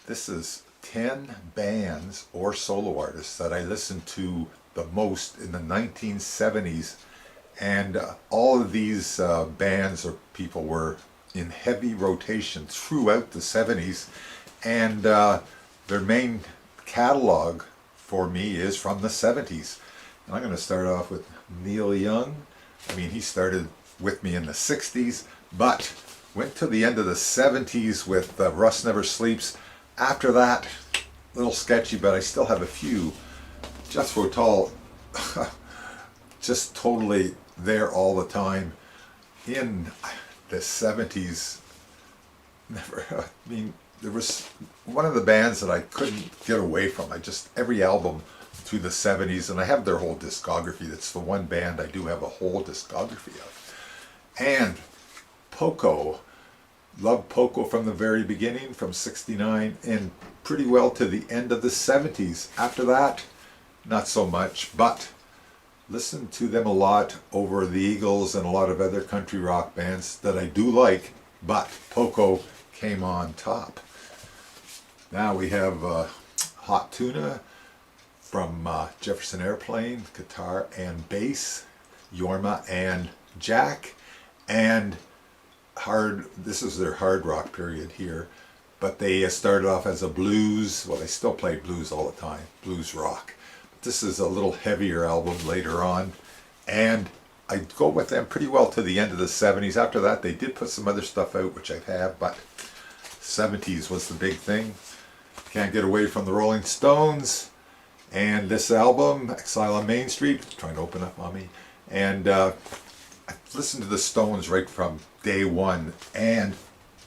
This is 10 bands or solo artists that I listened to the most in the 1970s. And all of these bands or people were in heavy rotation throughout the 70s. And their main catalog for me is from the 70s. And I'm going to start off with Neil Young. I mean, he started with me in the 60s, but went to the end of the 70s with Rust Never Sleeps. After that, a little sketchy, but I still have a few. Just for tall, just totally there all the time. In the 70s, never, I mean, there was one of the bands that I couldn't get away from. Every album through the 70s, and I have their whole discography. That's the one band I do have a whole discography of. And Poco. Loved Poco from the very beginning, from 69, and pretty well to the end of the 70s. After that, not so much, but listened to them a lot over the Eagles and a lot of other country rock bands that I do like, but Poco came on top. Now we have Hot Tuna from Jefferson Airplane, guitar and bass, Yorma and Jack, and this is their hard rock period here, but they started off as a blues, well, they still play blues all the time, blues rock. But this is a little heavier album later on, and I go with them pretty well to the end of the 70s. After that, they did put some other stuff out, which I have, but 70s was the big thing. Can't get away from the Rolling Stones, and this album, Exile on Main Street, trying to open up on me, and I listened to the Stones right from day one, and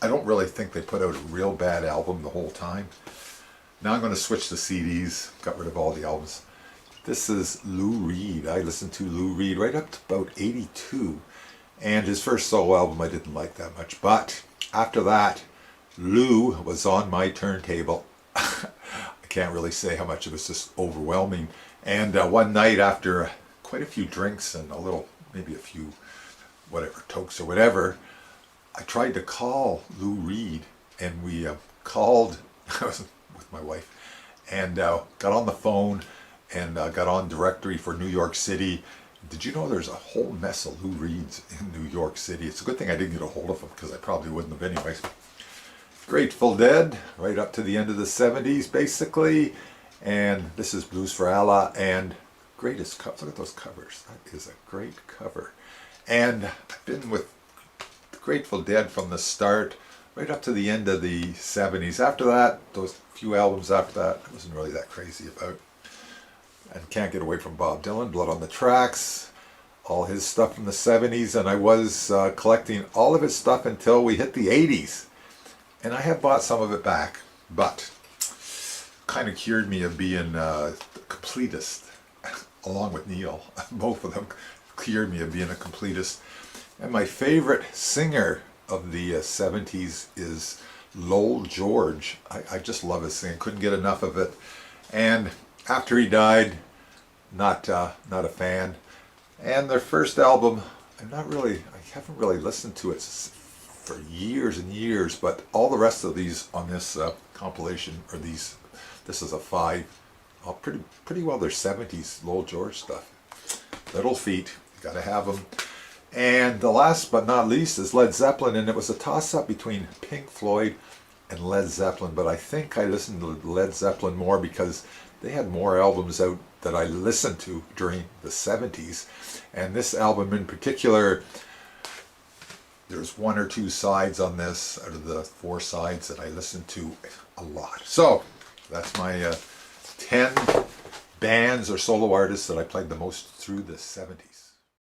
I don't really think they put out a real bad album the whole time. Now I'm going to switch to CDs, got rid of all the albums. This is Lou Reed. I listened to Lou Reed right up to about 82, and his first solo album I didn't like that much, but after that, Lou was on my turntable. I can't really say how much, it was just overwhelming. And one night after quite a few drinks and maybe a few whatever, tokes or whatever, I tried to call Lou Reed, and we called, I was with my wife, and got on the phone and got on directory for New York City. Did you know there's a whole mess of Lou Reeds in New York City? It's a good thing I didn't get a hold of them, because I probably wouldn't have anyways. Grateful Dead, right up to the end of the 70s basically, and this is Blues for Allah, and greatest cover. Look at those covers, that is a great cover. And I've been with the Grateful Dead from the start, right up to the end of the 70s. After that, those few albums after that, I wasn't really that crazy about. And can't get away from Bob Dylan, Blood on the Tracks, all his stuff from the 70s, and I was collecting all of his stuff until we hit the 80s. And I have bought some of it back, but kind of cured me of being a completist, along with Neil. Both of them cured me of being a completist. And my favorite singer of the 70s is Lowell George. I just love his singing, couldn't get enough of it. And after he died, not a fan. And their first album, I haven't really listened to it for years and years, but all the rest of these on this compilation, or this is a 5, pretty well they're 70s Lowell George stuff. Little Feat, you gotta have them. And the last but not least is Led Zeppelin, and it was a toss-up between Pink Floyd and Led Zeppelin, but I think I listened to Led Zeppelin more because they had more albums out that I listened to during the 70s. And this album in particular, there's 1 or 2 sides on this out of the 4 sides that I listened to a lot. So that's my 10 bands or solo artists that I played the most through the 70s.